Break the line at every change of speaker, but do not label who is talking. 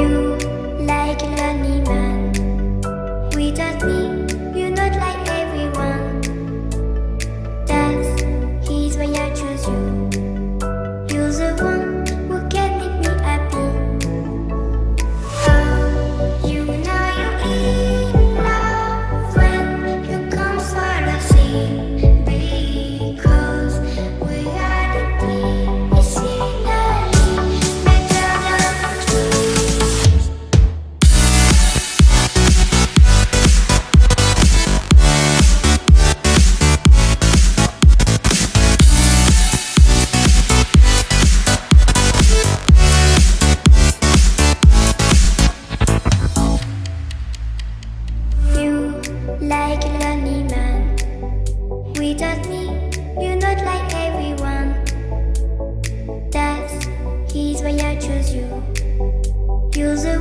You like a lonely man. Without me, you're not like everyone. That's he's why I choose you. You're the one who can make me happy. Oh, you know you're in love when you come follow me. Because we are the medicinally better than trees. You like a lonely man. Without me, you're not like everyone. That's he's why I choose you. You're the